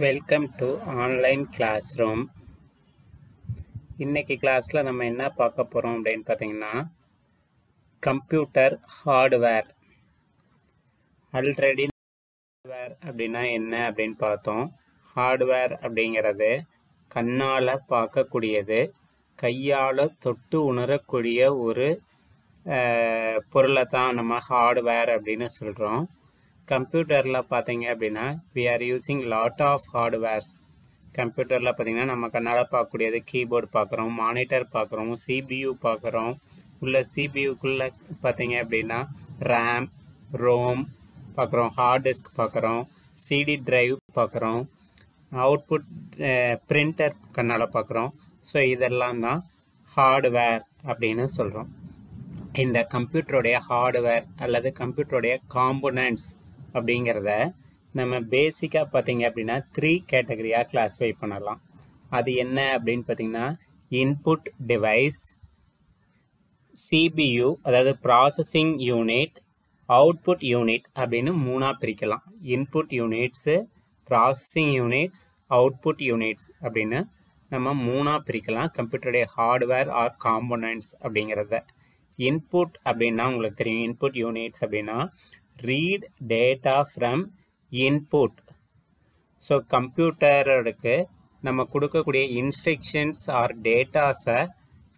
Welcome to online class room. இன்னைக்கு கிளாஸில் நம்ம என்ன பார்க்க போகிறோம் அப்படின்னு பார்த்தீங்கன்னா, கம்ப்யூட்டர் ஹார்ட்வேர். ஆல்ரெடி ஹார்ட்வேர் அப்படின்னா என்ன அப்படின்னு பார்த்தோம். ஹார்ட்வேர் அப்படிங்கிறது கண்ணால் பார்க்கக்கூடியது, கையால் தொட்டு உணரக்கூடிய ஒரு பொருளை தான் நம்ம ஹார்ட்வேர் அப்படின்னு சொல்கிறோம். கம்ப்யூட்டரில் பார்த்தீங்க அப்படின்னா we are using lot of hardwares. கம்ப்யூட்டரில் பார்த்தீங்கன்னா நம்ம கண்ணால் பார்க்கக்கூடியது கீபோர்டு பார்க்குறோம், மானிட்டர் பார்க்குறோம், CPU பார்க்குறோம். உள்ள CPUக்குள்ளே பார்த்தீங்க அப்படின்னா ரேம், ரோம் பார்க்குறோம், ஹார்ட் டிஸ்க் பார்க்குறோம், CD டிரைவ் பார்க்குறோம், அவுட்புட் பிரிண்டர் கண்ணால் பார்க்குறோம். ஸோ இதெல்லாம் தான் ஹார்ட்வேர் அப்படின்னு சொல்கிறோம். இந்த கம்ப்யூட்டருடைய ஹார்ட்வேர் அல்லது கம்ப்யூட்டருடைய காம்போனன்ட்ஸ் அப்படிங்கிறத நம்ம பேசிக்காக பார்த்தீங்க அப்படின்னா 3 கேட்டகரியாக கிளாஸிஃபை பண்ணலாம். அது என்ன அப்படின்னு பார்த்தீங்கன்னா, இன்புட் டிவைஸ், CPU அதாவது ப்ராசஸிங் யூனிட், அவுட்புட் யூனிட் அப்படின்னு 3ஆக பிரிக்கலாம். Input units, processing units, output units அப்படின்னு நம்ம 3ஆக பிரிக்கலாம் கம்ப்யூட்டருடைய ஹார்ட்வேர் ஆர் காம்போனன்ட்ஸ் அப்படிங்கிறத. இன்புட் அப்படின்னா உங்களுக்கு தெரியும், இன்புட் யூனிட்ஸ் அப்படின்னா read data from input. So கம்ப்யூட்டருக்கு நம்ம கொடுக்கக்கூடிய இன்ஸ்ட்ரக்ஷன்ஸ் ஆர் டேட்டாஸை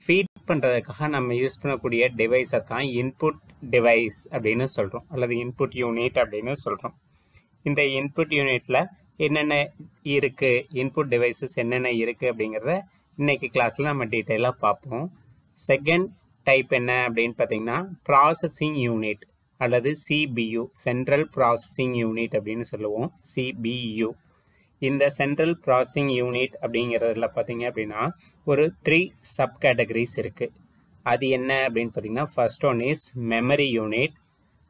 ஃபீட் பண்ணுறதுக்காக நம்ம யூஸ் பண்ணக்கூடிய டிவைஸை தான் இன்புட் டிவைஸ் அப்படின்னு சொல்கிறோம், அல்லது இன்புட் யூனிட் அப்படின்னு சொல்கிறோம். இந்த இன்புட் யூனிட்டில் என்னென்ன இருக்குது, இன்புட் டிவைசஸ் என்னென்ன இருக்குது அப்படிங்கிறத இன்றைக்கி கிளாஸில் நம்ம டீட்டெயிலாக பார்ப்போம். செகண்ட் டைப் என்ன அப்படின்னு பார்த்தீங்கன்னா, ப்ராசஸிங் யூனிட் அல்லது CPU, சென்ட்ரல் ப்ராசஸிங் யூனிட் அப்படின்னு சொல்லுவோம், CPU. இந்த சென்ட்ரல் ப்ராசஸிங் யூனிட் அப்படிங்கிறதுல பார்த்தீங்க அப்படின்னா ஒரு 3 சப் கேட்டகரிஸ் இருக்குது. அது என்ன அப்படின்னு பார்த்தீங்கன்னா, first one is memory unit,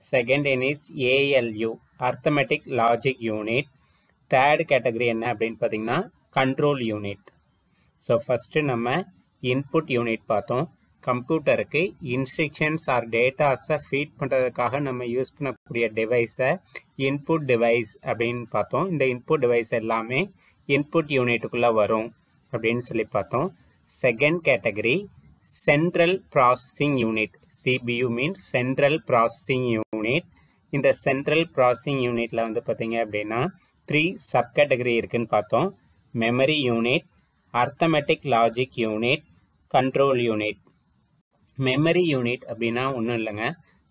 second one is ALU, arithmetic logic unit, third category என்ன அப்படின்னு பார்த்தீங்கன்னா கண்ட்ரோல் யூனிட். ஸோ ஃபஸ்ட்டு நம்ம இன்புட் யூனிட் பார்த்தோம். கம்ப்யூட்டருக்கு இன்ஸ்ட்ரக்ஷன்ஸ் ஆர் டேட்டாஸை ஃபீட் பண்ணுறதுக்காக நம்ம யூஸ் பண்ணக்கூடிய டிவைஸை இன்புட் டிவைஸ் அப்படின்னு பார்த்தோம். இந்த இன்புட் டிவைஸ் எல்லாமே இன்புட் யூனிட்டுக்குள்ளே வரும் அப்படின்னு சொல்லி பார்த்தோம். Second category central processing unit, CPU means central processing unit. இந்த சென்ட்ரல் ப்ராசஸிங் யூனிட்டில் வந்து பார்த்தீங்க அப்படின்னா 3 சப் கேட்டகரி இருக்குன்னு பார்த்தோம். Memory unit, arithmetic logic unit, control unit. Memory unit அப்படின்னா ஒன்றும் இல்லைங்க,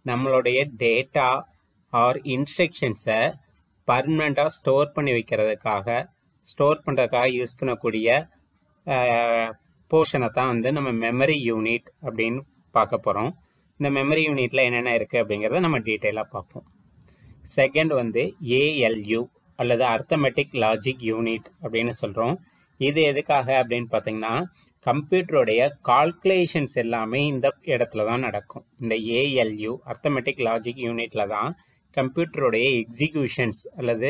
நம்மளுடைய டேட்டா ஆர் இன்ஸ்ட்ரக்ஷன்ஸை பர்மனெண்ட்டாக ஸ்டோர் பண்ணி பண்ணுறதுக்காக யூஸ் பண்ணக்கூடிய போர்ஷனை தான் வந்து நம்ம மெமரி யூனிட் அப்படின்னு பார்க்க போகிறோம். இந்த மெமரி யூனிட்டில் என்னென்ன இருக்குது அப்படிங்கிறத நம்ம டீட்டெயிலாக பார்ப்போம். செகண்ட் வந்து ALU அல்லது அர்த்தமெட்டிக் லாஜிக் யூனிட் அப்படின்னு சொல்கிறோம். இது எதுக்காக அப்படின்னு பார்த்தீங்கன்னா, கம்ப்யூட்டருடைய கால்குலேஷன்ஸ் எல்லாமே இந்த இடத்துல தான் நடக்கும். இந்த ALU அர்த்தமெட்டிக் லாஜிக் யூனிட்டில் தான் கம்ப்யூட்டருடைய எக்ஸிக்யூஷன்ஸ் அல்லது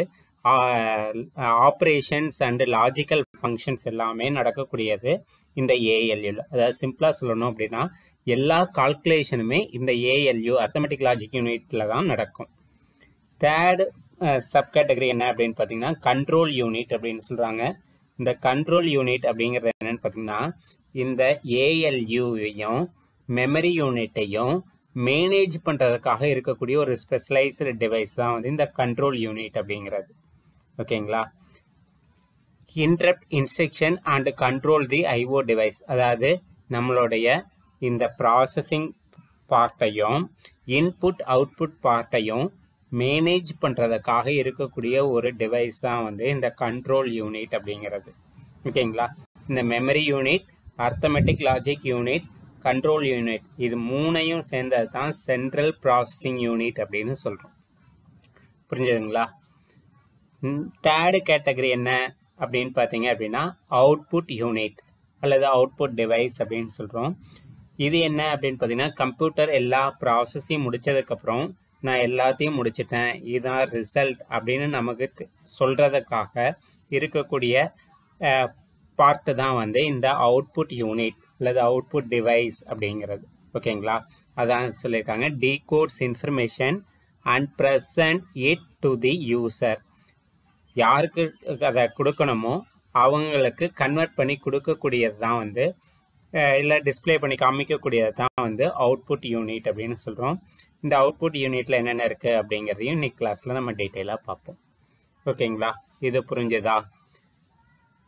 ஆப்ரேஷன்ஸ் அண்டு லாஜிக்கல் ஃபங்க்ஷன்ஸ் எல்லாமே நடக்கக்கூடியது இந்த ALU. அதாவது சிம்பிளாக சொல்லணும் அப்படின்னா எல்லா கால்குலேஷனுமே இந்த ALU அர்த்தமெட்டிக் லாஜிக் யூனிட்டில் தான் நடக்கும். தேர்டு சப் கேட்டகரி என்ன அப்படின்னு பார்த்தீங்கன்னா கண்ட்ரோல் யூனிட் அப்படின்னு சொல்கிறாங்க. இந்த கண்ட்ரோல் யூனிட் அப்படிங்கிறது என்னன்னு பார்த்தீங்கன்னா, இந்த ALU-வையும் மெமரி யூனிட்டையும் மேனேஜ் பண்ணுறதுக்காக இருக்கக்கூடிய ஒரு ஸ்பெஷலைஸ்டு டிவைஸ் தான் வந்து இந்த கண்ட்ரோல் யூனிட் அப்படிங்கிறது. ஓகேங்களா? Interrupt instruction and control the IO device, அதாவது நம்மளுடைய இந்த ப்ராசஸிங் பார்ட்டையும் இன்புட் அவுட்புட் பார்ட்டையும் மேனேஜ் பண்ணுறதுக்காக இருக்கக்கூடிய ஒரு டிவைஸ் தான் வந்து இந்த கண்ட்ரோல் யூனிட் அப்படிங்கிறது. ஓகேங்களா? இந்த memory unit, arithmetic logic unit, control unit, இது 3ஐயும் சேர்ந்தது தான் சென்ட்ரல் ப்ராசஸிங் யூனிட் அப்படின்னு சொல்கிறோம். புரிஞ்சுதுங்களா? தேர்டு கேட்டகரி என்ன அப்படின்னு பார்த்தீங்க அப்படின்னா அவுட்புட் யூனிட் அல்லது அவுட்புட் டிவைஸ் அப்படின்னு சொல்கிறோம். இது என்ன அப்படின்னு பார்த்தீங்கன்னா, கம்ப்யூட்டர் எல்லா ப்ராசஸையும் முடித்ததுக்கப்புறம் நான் எல்லாத்தையும் முடிச்சிட்டேன், இதுதான் ரிசல்ட் அப்படின்னு நமக்கு சொல்கிறதுக்காக இருக்கக்கூடிய பார்ட்டு தான் வந்து இந்த அவுட்புட் யூனிட் அல்லது அவுட்புட் டிவைஸ் அப்படிங்கிறது. ஓகேங்களா? அதான் சொல்லியிருக்காங்க, decodes information and present it to the user. யாருக்கு அதை கொடுக்கணுமோ அவங்களுக்கு கன்வெர்ட் பண்ணி கொடுக்கக்கூடியது தான் வந்து இல்லை டிஸ்பிளே பண்ணி காமிக்கக்கூடியது தான் வந்து அவுட்புட் யூனிட் அப்படின்னு சொல்கிறோம். இந்த அவுட்புட் யூனிட்டில் என்னென்ன இருக்குது அப்படிங்கிறதையும் இன்னைக்கு கிளாஸில் நம்ம டீட்டெயிலாக பார்ப்போம். ஓகேங்களா? இது புரிஞ்சுதா?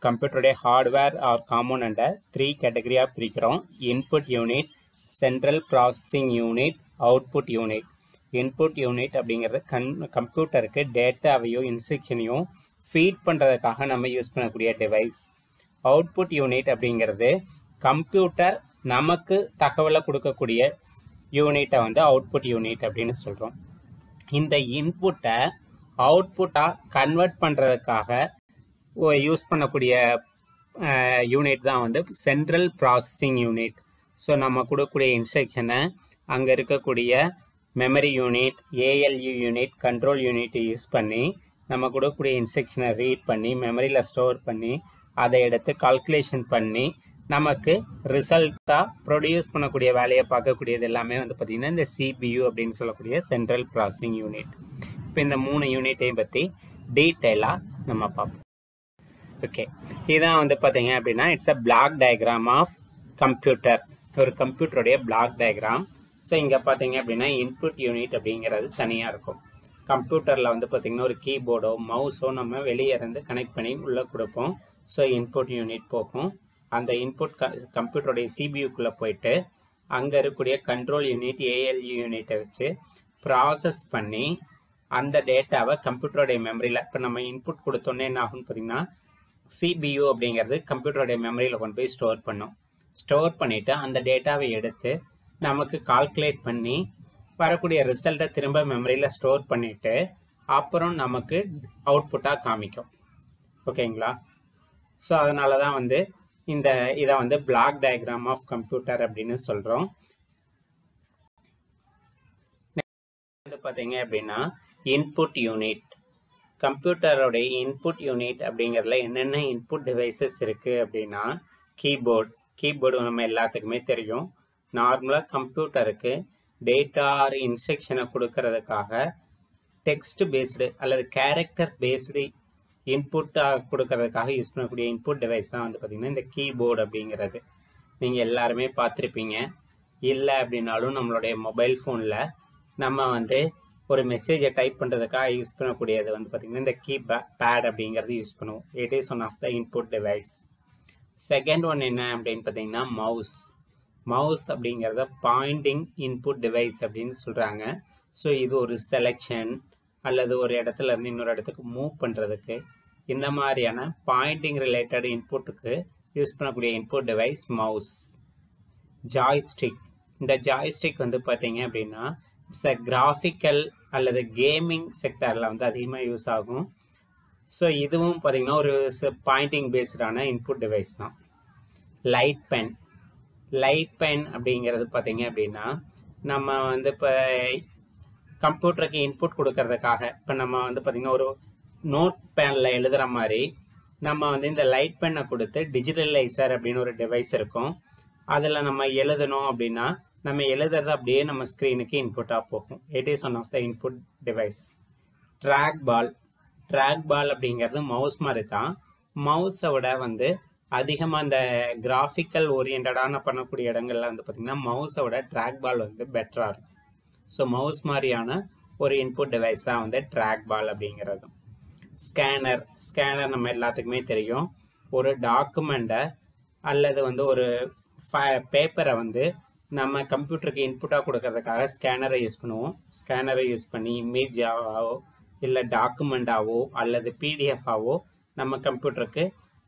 கம்ப்யூட்டருடைய ஹார்ட்வேர் ஆர் காம்போனண்ட்டை 3 கேட்டகரியாக பிரிக்கிறோம். Input unit, central processing unit, output unit. Input unit அப்படிங்கிறது கம்ப்யூட்டருக்கு டேட்டாவையோ இன்ஸ்ட்ரக்ஷனையும் ஃபீட் பண்ணுறதுக்காக நம்ம யூஸ் பண்ணக்கூடிய டிவைஸ். அவுட்புட் யூனிட் அப்படிங்கிறது கம்ப்யூட்டர் நமக்கு தகவலை கொடுக்கக்கூடிய யூனிட்டை வந்து அவுட்புட் யூனிட் அப்படின்னு சொல்கிறோம். இந்த இன்புட்டை அவுட்புட்டாக கன்வெர்ட் பண்ணுறதுக்காக யூஸ் பண்ணக்கூடிய யூனிட் தான் வந்து சென்ட்ரல் ப்ராசஸிங் யூனிட். ஸோ நம்ம கொடுக்கக்கூடிய இன்ஸ்ட்ரக்ஷனை அங்கே இருக்கக்கூடிய memory unit, ALU unit, control unit use பண்ணி நம்ம கொடுக்கக்கூடிய இன்ஸ்ட்ரக்ஷனை ரீட் பண்ணி மெமரியில் ஸ்டோர் பண்ணி அதை எடுத்து கால்குலேஷன் பண்ணி நமக்கு ரிசல்ட்டாக ப்ரொடியூஸ் பண்ணக்கூடிய வேலையை பார்க்கக்கூடியது எல்லாமே வந்து பார்த்திங்கன்னா இந்த சிபியு அப்படின்னு சொல்லக்கூடிய சென்ட்ரல் ப்ராசஸிங் யூனிட். இப்போ இந்த 3 யூனிட்டையும் பற்றி டீட்டெயிலாக நம்ம பார்ப்போம். ஓகே, இதான் வந்து பார்த்தீங்க அப்படின்னா it's a block diagram of computer. ஒரு கம்ப்யூட்டருடைய பிளாக் டயக்ராம். ஸோ இங்கே பார்த்தீங்க அப்படின்னா இன்புட் யூனிட் அப்படிங்கிறது தனியாக இருக்கும். கம்ப்யூட்டரில் வந்து பார்த்திங்கன்னா ஒரு கீபோர்டோ மவுஸோ நம்ம வெளியே இருந்து கனெக்ட் பண்ணி உள்ளே கொடுப்போம். ஸோ இன்புட் யூனிட் போகும். அந்த இன்புட் கம்ப்யூட்டருடைய சிபியூக்குள்ளே போயிட்டு அங்கே இருக்கக்கூடிய கண்ட்ரோல் யூனிட், ஏஎல்யூ யூனிட்டை வச்சு ப்ராசஸ் பண்ணி அந்த டேட்டாவை கம்ப்யூட்டருடைய மெமரியில் இப்போ நம்ம இன்புட் கொடுத்தோன்னே என்ன ஆகும்னு பார்த்திங்கன்னா சிபியூ அப்படிங்கிறது கம்ப்யூட்டருடைய மெமரியில் கொண்டு போய் ஸ்டோர் பண்ணும். ஸ்டோர் பண்ணிவிட்டு அந்த டேட்டாவை எடுத்து நமக்கு கால்குலேட் பண்ணி வரக்கூடிய ரிசல்ட்டை திரும்ப மெமரியில் ஸ்டோர் பண்ணிவிட்டு அப்புறம் நமக்கு அவுட்புட்டாக காமிக்கும். ஓகேங்களா? ஸோ அதனால தான் வந்து இதை வந்து பிளாக் டயக்ராம் ஆஃப் கம்ப்யூட்டர் அப்படின்னு சொல்கிறோம். வந்து பார்த்தீங்க அப்படின்னா இன்புட் யூனிட். கம்ப்யூட்டரோடைய இன்புட் யூனிட் அப்படிங்கிறதுல என்னென்ன இன்புட் டிவைசஸ் இருக்குது அப்படின்னா கீபோர்டு நம்ம எல்லாத்துக்குமே தெரியும். நார்மலாக கம்ப்யூட்டருக்கு டேட்டா ஆர் இன்ஸ்ட்ரக்ஷனை கொடுக்கறதுக்காக டெக்ஸ்ட் பேஸ்டு அல்லது கேரக்டர் பேஸ்டு இன்புட்டாக கொடுக்கறதுக்காக யூஸ் பண்ணக்கூடிய இன்புட் டிவைஸ் தான் வந்து பார்த்திங்கன்னா இந்த கீபோர்டு அப்படிங்கிறது. நீங்கள் எல்லாருமே பார்த்துருப்பீங்க. இல்லை அப்படின்னாலும் நம்மளுடைய மொபைல் ஃபோனில் நம்ம வந்து ஒரு மெசேஜை டைப் பண்ணுறதுக்காக யூஸ் பண்ணக்கூடியது வந்து பார்த்திங்கன்னா இந்த பேட் அப்படிங்கிறது யூஸ் பண்ணுவோம். It is one of the input device. Second one என்ன அப்படின்னு பார்த்தீங்கன்னா மவுஸ் அப்படிங்கிறத பாயிண்டிங் இன்புட் டிவைஸ் அப்படின்னு சொல்கிறாங்க. ஸோ இது ஒரு செலெக்ஷன் அல்லது ஒரு இடத்துல இருந்து இன்னொரு இடத்துக்கு மூவ் பண்ணுறதுக்கு இந்த மாதிரியான பாயிண்டிங் ரிலேட்டட் இன்புட்டுக்கு யூஸ் பண்ணக்கூடிய இன்புட் டிவைஸ் மவுஸ். ஜாய்ஸ்டிக். இந்த ஜாய்ஸ்டிக் வந்து பார்த்தீங்க அப்படின்னா இட்ஸ் அ கிராஃபிக்கல் அல்லது கேமிங் செக்டரில் வந்து அதிகமாக யூஸ் ஆகும். ஸோ இதுவும் பார்த்தீங்கன்னா ஒரு பாயிண்டிங் பேஸ்டான இன்புட் டிவைஸ் தான். லைட் பென் அப்படிங்கிறது பார்த்தீங்க அப்படின்னா நம்ம வந்து இப்போ கம்ப்யூட்டருக்கு இன்புட் கொடுக்கறதுக்காக இப்போ நம்ம வந்து பார்த்திங்கன்னா ஒரு நோட் பேனில் எழுதுகிற மாதிரி நம்ம வந்து இந்த லைட் பென்னை கொடுத்து டிஜிட்டலைசர் அப்படின்னு ஒரு டிவைஸ் இருக்கும். அதில் நம்ம எழுதணும் அப்படின்னா நம்ம எழுதுறது அப்படியே நம்ம ஸ்க்ரீனுக்கு இன்புட்டாக போகும். It is one of the input device. Track ball அப்படிங்கிறது மவுஸ் மாதிரி தான். மவுஸை விட வந்து அதிகமாக இந்த கிராஃபிக்கல் ஓரியன்டான பண்ணக்கூடிய இடங்கள்ல வந்து பார்த்திங்கன்னா மவுஸை விட ட்ராக் பால் வந்து பெட்டராக இருக்கும். ஸோ மவுஸ் மாதிரியான ஒரு இன்புட் டிவைஸ் தான் வந்து ட்ராக் பால் அப்படிங்கிறது. ஸ்கேனர் நம்ம எல்லாத்துக்குமே தெரியும். ஒரு டாக்குமெண்ட்டை அல்லது வந்து ஒரு பேப்பரை வந்து நம்ம கம்ப்யூட்டருக்கு இன்புட்டாக கொடுக்கறதுக்காக ஸ்கேனரை யூஸ் பண்ணுவோம். ஸ்கேனரை யூஸ் பண்ணி இமேஜாவோ இல்லை டாக்குமெண்ட்டாவோ அல்லது பிடிஎஃபாவோ நம்ம கம்ப்யூட்டருக்கு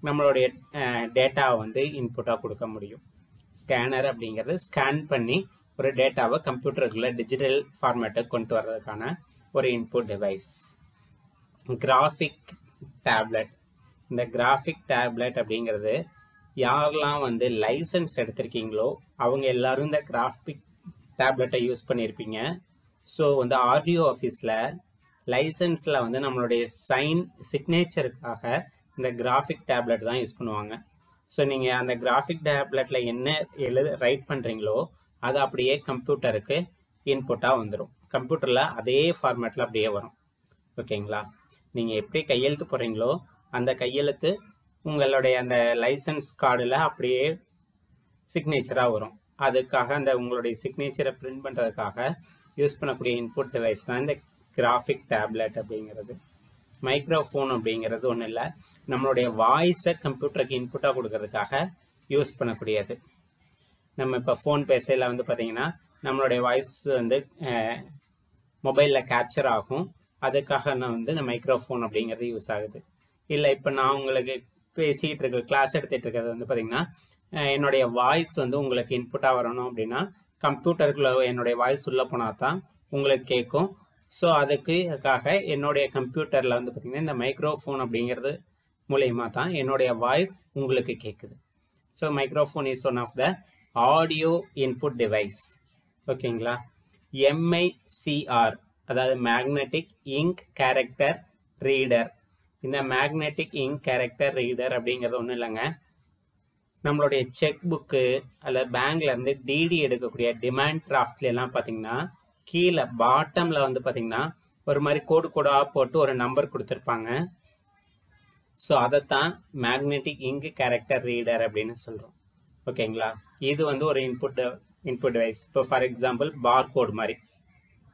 நம்மளுடைய டேட்டாவை வந்து இன்புட்டாக கொடுக்க முடியும். ஸ்கேனர் அப்படிங்கிறது ஸ்கேன் பண்ணி ஒரு டேட்டாவை கம்ப்யூட்டருக்குள்ள டிஜிட்டல் ஃபார்மேட்டுக்கு கொண்டு வர்றதுக்கான ஒரு இன்புட் டிவைஸ். Graphic tablet. இந்த கிராஃபிக் டேப்லெட் அப்படிங்கிறது யாரெல்லாம் வந்து லைசன்ஸ் எடுத்திருக்கீங்களோ அவங்க எல்லாரும் இந்த கிராஃபிக் டேப்லெட்டை யூஸ் பண்ணியிருப்பீங்க. ஸோ வந்து ஆர்டிஓ ஆஃபீஸில் லைசன்ஸில் வந்து நம்மளுடைய சிக்னேச்சருக்காக இந்த கிராஃபிக் டேப்லெட் தான் யூஸ் பண்ணுவாங்க. ஸோ நீங்கள் அந்த கிராஃபிக் டேப்லெட்டில் என்ன ரைட் பண்ணுறீங்களோ அது அப்படியே கம்ப்யூட்டருக்கு இன்புட்டாக வந்துடும். கம்ப்யூட்டரில் அதே ஃபார்மேட்டில் அப்படியே வரும். ஓகேங்களா? நீங்கள் எப்படி கையெழுத்து போடுறீங்களோ அந்த கையெழுத்து உங்களுடைய அந்த லைசன்ஸ் கார்டில் அப்படியே சிக்னேச்சராக வரும். அதுக்காக அந்த உங்களுடைய சிக்னேச்சரை பிரிண்ட் பண்ணுறதுக்காக யூஸ் பண்ணக்கூடிய இன்புட் டிவைஸ் தான் இந்த கிராஃபிக் டேப்லெட் அப்படிங்கிறது. மைக்ரோஃபோன் அப்படிங்கிறது ஒன்றும் இல்லை, நம்மளுடைய வாய்ஸை கம்ப்யூட்டருக்கு இன்புட்டாக கொடுக்கறதுக்காக யூஸ் பண்ணக்கூடியது. நம்ம இப்போ ஃபோன் பேசையில் வந்து பார்த்தீங்கன்னா நம்மளுடைய வாய்ஸ் வந்து மொபைலில் கேப்சர் ஆகும். அதுக்காக நான் வந்து இந்த மைக்ரோஃபோன் அப்படிங்கிறது யூஸ் ஆகுது. இல்லை இப்போ நான் உங்களுக்கு பேசிகிட்டு இருக்க கிளாஸ் எடுத்துகிட்டு இருக்கிறது வந்து பார்த்தீங்கன்னா என்னுடைய வாய்ஸ் வந்து உங்களுக்கு இன்புட்டாக வரணும் அப்படின்னா கம்ப்யூட்டருக்குள்ள என்னுடைய வாய்ஸ் உள்ளே போனால் தான் உங்களுக்கு கேட்கும். ஸோ அதுக்காக என்னுடைய கம்ப்யூட்டரில் வந்து பார்த்திங்கன்னா இந்த மைக்ரோஃபோன் அப்படிங்கிறது மூலயமா தான் என்னுடைய வாய்ஸ் உங்களுக்கு கேட்குது. So microphone is one of the audio input device. ஓகேங்களா. MICR அதாவது மேக்னெட்டிக் இங்க் கேரக்டர் ரீடர். இந்த மேக்னெட்டிக் இங்க் கேரக்டர் ரீடர் அப்படிங்கிறது ஒன்றும் இல்லைங்க, நம்மளுடைய செக் புக்கு அல்லது பேங்க்லேருந்து டிடி எடுக்கக்கூடிய டிமாண்ட் டிராஃப்ட்லாம் பார்த்தீங்கன்னா கீழே பாட்டமில் வந்து பார்த்தீங்கன்னா ஒரு மாதிரி கோடாக போட்டு ஒரு நம்பர் கொடுத்துருப்பாங்க. ஸோ அதைத்தான் மேக்னெட்டிக் இங்க் கேரக்டர் ரீடர் அப்படின்னு சொல்கிறோம். ஓகேங்களா. இது வந்து ஒரு இன்புட் டிவைஸ். இப்போ ஃபார் எக்ஸாம்பிள் பார்கோட் மாதிரி,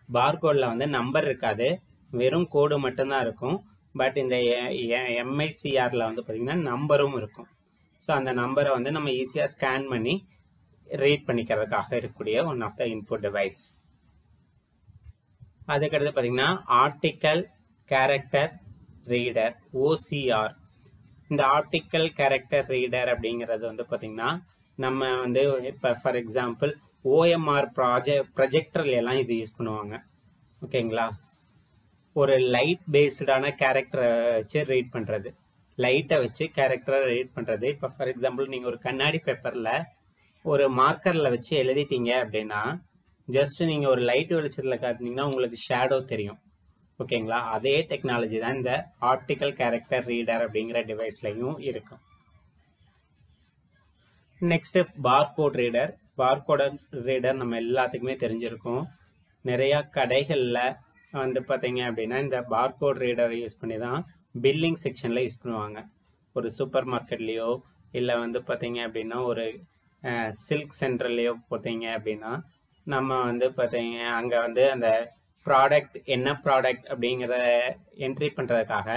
பார்கோடில் வந்து நம்பர் இருக்காது, வெறும் கோடு மட்டும்தான் இருக்கும். பட் இந்த MICRல வந்து பார்த்திங்கன்னா நம்பரும் இருக்கும். ஸோ அந்த நம்பரை வந்து நம்ம ஈஸியாக ஸ்கேன் பண்ணி ரீட் பண்ணிக்கிறதுக்காக இருக்கக்கூடிய one of the input device. அதுக்கடுத்து பார்த்தீங்கன்னா ஆப்டிக்கல் கேரக்டர் ரீடர் OCR. இந்த ஆப்டிக்கல் கேரக்டர் ரீடர் அப்படிங்கிறது வந்து பார்த்திங்கன்னா நம்ம வந்து இப்போ ஃபார் எக்ஸாம்பிள் OMR ப்ரொஜெக்டர்ல எல்லாம் இது யூஸ் பண்ணுவாங்க. ஓகேங்களா. ஒரு லைட் பேஸ்டான கேரக்டரை வச்சு ரீட் பண்ணுறது, லைட்டை வச்சு கேரக்டரை ரீட் பண்ணுறது. இப்போ ஃபார் எக்ஸாம்பிள் நீங்கள் ஒரு கண்ணாடி பேப்பரில் ஒரு மார்க்கரில் வச்சு எழுதிட்டீங்க அப்படின்னா ஜஸ்ட் நீங்கள் ஒரு லைட் வெளிச்சத்தில் காட்டினீங்கன்னா உங்களுக்கு ஷேடோ தெரியும். ஓகேங்களா. அதே டெக்னாலஜி தான் இந்த ஆப்டிக்கல் கேரக்டர் ரீடர் அப்படிங்கிற டிவைஸ்லையும் இருக்கும். Next barcode reader. Barcode reader நம்ம எல்லாத்துக்குமே தெரிஞ்சிருக்கும். நிறையா கடைகளில் வந்து பார்த்தீங்க அப்படின்னா இந்த பார்கோட் ரீடரை யூஸ் பண்ணி தான் பில்லிங் செக்ஷனில் யூஸ் பண்ணுவாங்க. ஒரு சூப்பர் மார்க்கெட்லேயோ இல்லை வந்து பார்த்தீங்க அப்படின்னா ஒரு சில்க் சென்டர்லேயோ போட்டீங்க அப்படின்னா நம்ம வந்து பார்த்தீங்க அங்கே வந்து அந்த ப்ராடக்ட் என்ன ப்ராடக்ட் அப்படிங்கிறத என்ட்ரி பண்ணுறதுக்காக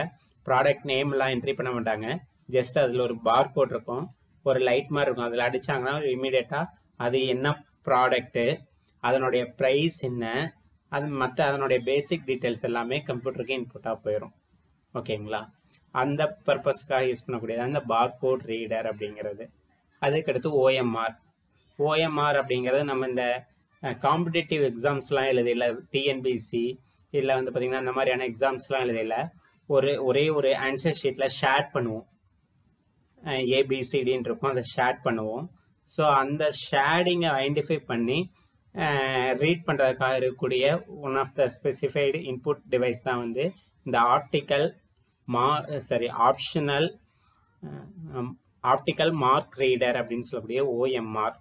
ப்ராடக்ட் நேம்லாம் என்ட்ரி பண்ண மாட்டாங்க. ஜஸ்ட் அதில் ஒரு பார்கோட் இருக்கும், ஒரு லைட் மாதிரி இருக்கும். அதில் அடித்தாங்கன்னா இமீடியட்டாக அது என்ன ப்ராடக்ட்டு, அதனுடைய ப்ரைஸ் என்ன, அது மற்ற அதனுடைய பேசிக் டீட்டெயில்ஸ் எல்லாமே கம்ப்யூட்டருக்கு இன்புட்டாக போயிடும். ஓகேங்களா. அந்த பர்பஸ்க்காக யூஸ் பண்ணக்கூடியது அந்த பார்கோட் ரீடர் அப்படிங்கிறது. அதுக்கடுத்து OMR அப்படிங்கிறது நம்ம இந்த காம்படிட்டிவ் எக்ஸாம்ஸ்லாம் எழுதில, TNPSC இல்லை வந்து பார்த்திங்கன்னா இந்த மாதிரியான எக்ஸாம்ஸ்லாம் எழுதில ஒரே ஒரு ஆன்சர் ஷீட்டில் ஷேர் பண்ணுவோம். ABCDன்னு இருக்கும், அதை ஷேர் பண்ணுவோம். ஸோ அந்த ஷேடிங்கை ஐடென்டிஃபை பண்ணி ரீட் பண்ணுறதுக்காக இருக்கக்கூடிய one of the specified input device தான் வந்து இந்த ஆப்டிக்கல் மார்க் ரீடர் அப்படின்னு சொல்லக்கூடிய OMR.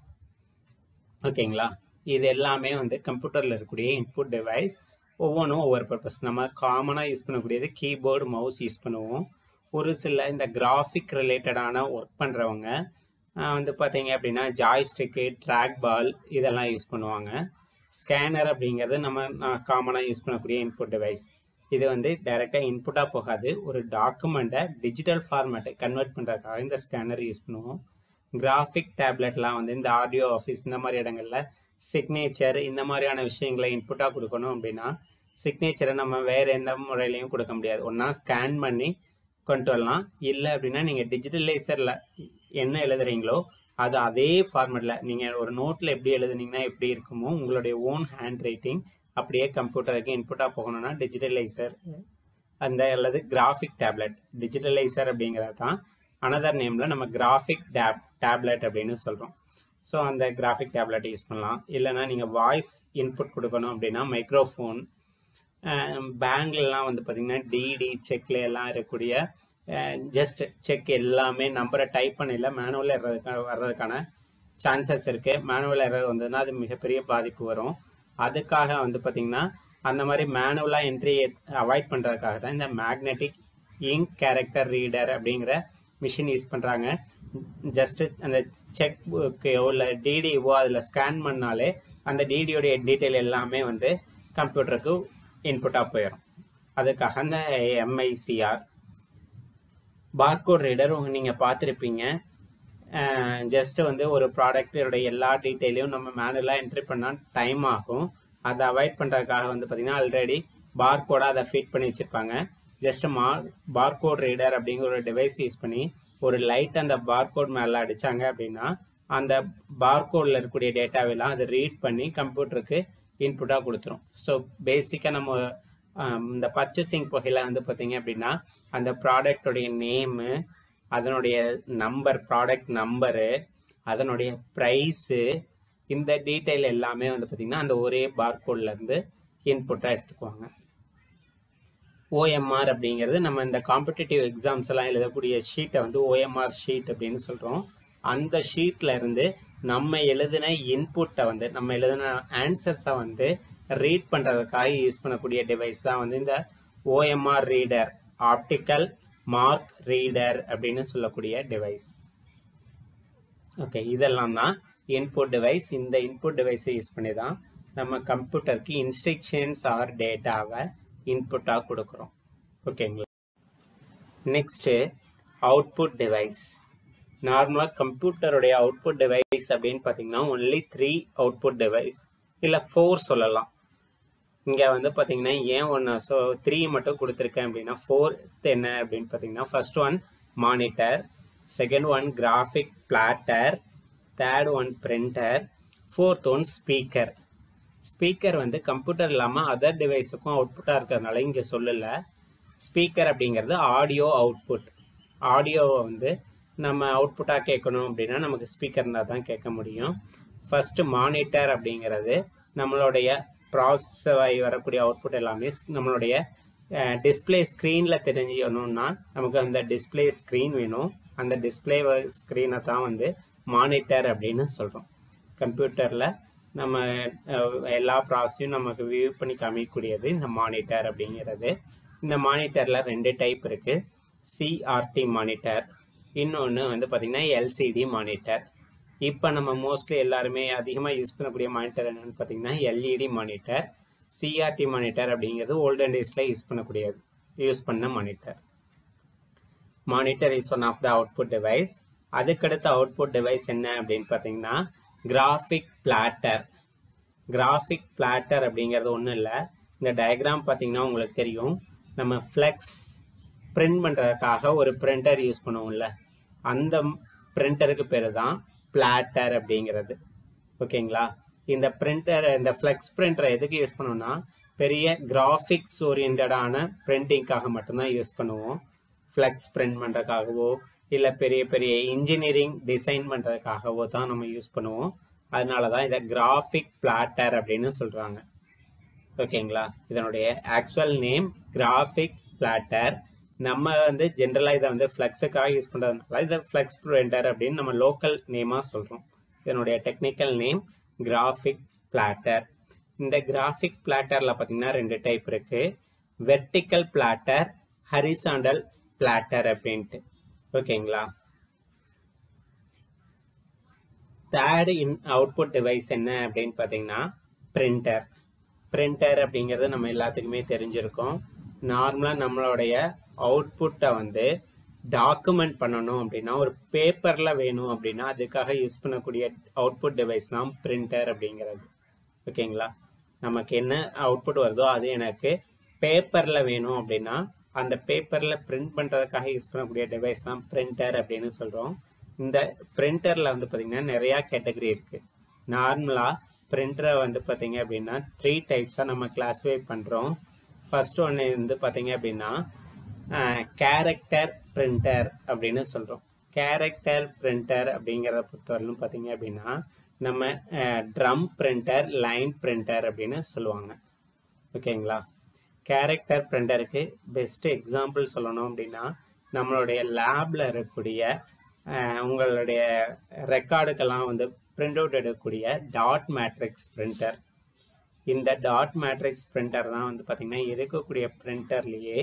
ஓகேங்களா. இது எல்லாமே வந்து கம்ப்யூட்டரில் இருக்கக்கூடிய இன்புட் டிவைஸ். ஒவ்வொன்றும் ஒவ்வொரு பர்பஸ். நம்ம காமனாக யூஸ் பண்ணக்கூடியது கீபோர்டு, மவுஸ் யூஸ் பண்ணுவோம். ஒரு சில இந்த கிராஃபிக் ரிலேட்டடான ஒர்க் பண்ணுறவங்க வந்து பார்த்தீங்க அப்படின்னா ஜாய்ஸ்டிக்கு, ட்ராக் பால் இதெல்லாம் யூஸ் பண்ணுவாங்க. ஸ்கேனர் அப்படிங்கிறது நம்ம காமனாக யூஸ் பண்ணக்கூடிய இன்புட் டிவைஸ். இது வந்து டைரெக்டாக இன்புட்டாக போகாது, ஒரு டாக்குமெண்ட்டை டிஜிட்டல் ஃபார்மேட்டை கன்வெர்ட் பண்ணுறதுக்காக இந்த ஸ்கேனர் யூஸ் பண்ணுவோம். கிராஃபிக் டேப்லெட்லாம் வந்து இந்த ஆடியோ ஆஃபீஸ் இந்த மாதிரி இடங்களில் சிக்னேச்சர் இந்த மாதிரியான விஷயங்களை இன்புட்டாக கொடுக்கணும் அப்படின்னா சிக்னேச்சரை நம்ம வேறு எந்த முறையிலையும் கொடுக்க முடியாது. ஒன்றா ஸ்கேன் பண்ணி கொண்டு வரலாம், இல்லை அப்படின்னா நீங்கள் டிஜிட்டலைசரில் என்ன எழுதுறீங்களோ அது அதே ஃபார்மேட்டில் நீங்கள் ஒரு நோட்டில் எப்படி எழுதுனீங்கன்னா எப்படி இருக்குமோ உங்களுடைய ஓன் ஹேண்ட் ரைட்டிங் அப்படியே கம்ப்யூட்டருக்கு இன்புட்டாக போகணும்னா டிஜிட்டலைசர் அந்த அல்லது கிராஃபிக் டேப்லெட். டிஜிட்டலைசர் அப்படிங்கிறது தான் அனதர் நேமில் நம்ம கிராஃபிக் டேப்லெட் அப்படின்னு சொல்கிறோம். ஸோ அந்த கிராஃபிக் டேப்லெட் யூஸ் பண்ணலாம். இல்லைனா நீங்கள் வாய்ஸ் இன்புட் கொடுக்கணும் அப்படின்னா மைக்ரோஃபோன். பேங்க்லாம் வந்து பார்த்திங்கன்னா டிடி செக்ல எல்லாம் இருக்கக்கூடிய ஜஸ்ட் செக் எல்லாமே நம்பரை டைப் பண்ணல மேனுவல் எரர் வர்றதுக்கான சான்சஸ் இருக்குது. மேனுவல் எரர் வந்ததுன்னா அது மிகப்பெரிய பாதிப்பு வரும். அதுக்காக வந்து பார்த்திங்கன்னா அந்த மாதிரி மேனுவலாக என்ட்ரி அவாய்ட் பண்ணுறதுக்காக தான் இந்த மேக்னெட்டிக் இங்க் கேரக்டர் ரீடர் அப்படிங்கிற மிஷின் யூஸ் பண்ணுறாங்க. ஜஸ்ட் அந்த செக் புக்கையோ இல்லை டிடிஓ அதில் ஸ்கேன் பண்ணாலே அந்த டிடியோடைய டீட்டெயில் எல்லாமே வந்து கம்ப்யூட்டருக்கு இன்புட்டாக போயிடும். அதுக்காக அந்த எம்ஐசிஆர் பார்கோட் ரீடர் நீங்கள் பார்த்துருப்பீங்க. ஜஸ்ட் வந்து ஒரு ப்ராடக்டோடைய எல்லா டீட்டெயிலையும் நம்ம மேனுவலாக என்ட்ரி பண்ணால் டைம் ஆகும். அதை அவாய்ட் பண்ணுறதுக்காக வந்து பார்த்திங்கன்னா ஆல்ரெடி பார்கோடாக அதை ஃபிட் பண்ணி வச்சுருப்பாங்க. ஜஸ்ட் பார்கோட் ரீடர் அப்படிங்கிற ஒரு டிவைஸ் யூஸ் பண்ணி ஒரு லைட் அந்த பார்கோட் மேலே அடித்தாங்க அப்படின்னா அந்த பார்கோடில் இருக்கக்கூடிய டேட்டாவெல்லாம் அதை ரீட் பண்ணி கம்ப்யூட்டருக்கு இன்புட்டாக கொடுத்துரும். ஸோ பேசிக்காக நம்ம இந்த பர்ச்சேசிங் வகையில் வந்து பார்த்தீங்க அப்படின்னா அந்த ப்ராடக்டோடைய நேமு, அதனுடைய நம்பர், ப்ராடக்ட் நம்பரு, அதனுடைய ப்ரைஸு, இந்த டீட்டெயில் எல்லாமே வந்து பார்த்திங்கன்னா அந்த ஒரே பார்கோட்லேருந்து இன்புட்டாக எடுத்துக்குவாங்க. ஓஎம்ஆர் அப்படிங்கிறது நம்ம இந்த காம்படிட்டிவ் எக்ஸாம்ஸ் எல்லாம் எழுதக்கூடிய ஷீட்டை வந்து ஓஎம்ஆர் ஷீட் அப்படின்னு சொல்கிறோம். அந்த ஷீட்டில் இருந்து நம்ம எழுதின இன்புட்டை வந்து நம்ம எழுதின ஆன்சர்ஸை வந்து ரீட் பண்ணுறதுக்காக யூஸ் பண்ணக்கூடிய டிவைஸ் தான் வந்து இந்த OMR reader, optical mark reader அப்படின்னு சொல்லக்கூடிய டிவைஸ். ஓகே, இதெல்லாம் தான் இன்புட் டிவைஸ். இந்த இன்புட் டிவைஸை யூஸ் பண்ணி தான் நம்ம கம்ப்யூட்டருக்கு இன்ஸ்ட்ரக்ஷன்ஸ் ஆர் டேட்டாவை இன்புட்டாக கொடுக்குறோம். ஓகேங்களா. Next output device. நார்மலாக கம்ப்யூட்டருடைய அவுட்புட் டிவைஸ் அப்படின்னு பார்த்தீங்கன்னா ஒன்லி 3 அவுட்புட் டிவைஸ் இல்லை 4 சொல்லலாம். இங்கே வந்து பார்த்தீங்கன்னா ஏன் 3 மட்டும் கொடுத்துருக்கேன் அப்படின்னா 4th என்ன அப்படின்னு பார்த்தீங்கன்னா first one monitor, second one graphic plotter, third one printer, fourth one speaker. Speaker வந்து கம்ப்யூட்டர் இல்லாமல் அதர் டிவைஸுக்கும் அவுட்புட்டாக இருக்கிறதுனால இங்கே சொல்லலை. ஸ்பீக்கர் அப்படிங்கிறது ஆடியோ அவுட்புட். ஆடியோவை வந்து நம்ம அவுட்புட்டாக கேட்கணும் அப்படின்னா நமக்கு ஸ்பீக்கர் இருந்தால் தான் கேட்க முடியும். ஃபஸ்ட்டு மானிட்டர் அப்படிங்கிறது நம்மளுடைய ப்ராசஸ் வரக்கூடிய அவுட்புட் எல்லாமே நம்மளுடைய டிஸ்பிளே ஸ்க்ரீனில் தெரிஞ்சுக்கணும்னா நமக்கு அந்த டிஸ்பிளே ஸ்க்ரீன் வேணும். அந்த டிஸ்பிளே ஸ்க்ரீனை தான் வந்து மானிட்டர் அப்படின்னு சொல்கிறோம். கம்ப்யூட்டரில் நம்ம எல்லா ப்ராசஸையும் நமக்கு வியூ பண்ணி காமிக்கக்கூடியது இந்த மானிட்டர் அப்படிங்கிறது. இந்த மானிட்டரில் 2 டைப் இருக்குது. சிஆர்டி மானிட்டர், இன்னொன்று வந்து பார்த்திங்கன்னா எல்சிடி மானிட்டர். இப்போ நம்ம மோஸ்ட்லி எல்லாருமே அதிகமாக யூஸ் பண்ணக்கூடிய மானிட்டர் என்னென்னு பார்த்தீங்கன்னா எல்இடி மானிட்டர். சிஆர்டி மானிட்டர் அப்படிங்கிறது ஓல்டன் டேஸில் யூஸ் பண்ண monitor. Monitor is one of the output device. அதுக்கடுத்த அவுட்புட் டிவைஸ் என்ன அப்படின்னு பார்த்தீங்கன்னா கிராஃபிக் பிளாட்டர். கிராஃபிக் பிளாட்டர் அப்படிங்கிறது ஒன்றும் இல்லை. இந்த டயக்ராம் பார்த்தீங்கன்னா உங்களுக்கு தெரியும். நம்ம ஃப்ளெக்ஸ் பிரிண்ட் பண்ணுறதுக்காக ஒரு பிரிண்டர் யூஸ் பண்ணுவோம்ல, அந்த பிரிண்டருக்கு பேர் தான் பிளாட்டர் அப்படிங்கிறது. ஓகேங்களா. இந்த பிரிண்டர், இந்த ஃப்ளெக்ஸ் பிரிண்டரை எதுக்கு யூஸ் பண்ணுவோம்னா பெரிய கிராஃபிக்ஸ் ஓரியன்டான பிரிண்டிங்காக மட்டும்தான் யூஸ் பண்ணுவோம். ஃப்ளெக்ஸ் பிரிண்ட் பண்ணுறதுக்காகவோ இல்லை பெரிய பெரிய இன்ஜினியரிங் டிசைன் பண்ணுறதுக்காகவோ தான் நம்ம யூஸ் பண்ணுவோம். அதனால தான் இதை கிராஃபிக் பிளாட்டர் அப்படின்னு சொல்கிறாங்க. ஓகேங்களா. இதனுடைய ஆக்சுவல் நேம் கிராஃபிக் பிளாட்டர். நம்ம வந்து ஜென்ரலாக இதை வந்து ஃப்ளெக்ஸுக்காக யூஸ் பண்ணுறதுனால இதை ஃப்ளெக்ஸ் பிரிண்டர் அப்படின்னு நம்ம லோக்கல் நேமாக சொல்கிறோம். இதனுடைய டெக்னிக்கல் நேம் கிராஃபிக் பிளாட்டர். இந்த கிராஃபிக் பிளாட்டரில் பார்த்தீங்கன்னா 2 டைப் இருக்குது. வெர்டிக்கல் பிளாட்டர், ஹரிசாண்டல் பிளாட்டர் அப்படின்ட்டு. ஓகேங்களா. தேர்ட் அவுட்புட் டிவைஸ் என்ன அப்படின்னு பார்த்தீங்கன்னா பிரிண்டர். பிரிண்டர் அப்படிங்கிறது நம்ம எல்லாத்துக்குமே தெரிஞ்சிருக்கோம். நார்மலாக நம்மளுடைய அவுட்புட்டை வந்து டாக்குமெண்ட் பண்ணணும் அப்படின்னா ஒரு பேப்பரில் வேணும் அப்படின்னா அதுக்காக யூஸ் பண்ணக்கூடிய அவுட்புட் டிவைஸ் தான் பிரிண்டர் அப்படிங்கிறது. ஓகேங்களா. நமக்கு என்ன அவுட்புட் வருதோ அது எனக்கு பேப்பரில் வேணும் அப்படின்னா அந்த பேப்பரில் பிரிண்ட் பண்ணுறதுக்காக யூஸ் பண்ணக்கூடிய டிவைஸ் தான் பிரிண்டர் அப்படின்னு சொல்கிறோம். இந்த பிரிண்டரில் வந்து பார்த்திங்கன்னா நிறையா கேட்டகரி இருக்குது. நார்மலாக பிரிண்டரை வந்து பார்த்திங்க அப்படின்னா 3 டைப்ஸாக நம்ம கிளாஸிஃபை பண்ணுறோம். ஃபர்ஸ்ட் ஒன்று வந்து பார்த்திங்க அப்படின்னா கேரக்டர் பிரிண்டர் அப்படின்னு சொல்கிறோம். கேரக்டர் பிரிண்டர் அப்படிங்கிறத பொறுத்தவரையிலும் பார்த்திங்க அப்படின்னா நம்ம ட்ரம் பிரிண்டர், லைன் பிரிண்டர் அப்படின்னு சொல்லுவாங்க. ஓகேங்களா. கேரக்டர் பிரிண்டருக்கு பெஸ்ட் எக்ஸாம்பிள் சொல்லணும் அப்படின்னா நம்மளுடைய லேபில் இருக்கக்கூடிய உங்களுடைய ரெக்கார்டுக்கெல்லாம் வந்து பிரிண்ட் அவுட் எடுக்கக்கூடிய டாட் மேட்ரிக்ஸ் பிரிண்டர். இந்த டாட் மேட்ரிக்ஸ் பிரிண்டர் தான் வந்து பார்த்திங்கன்னா இருக்கக்கூடிய பிரிண்டர்லேயே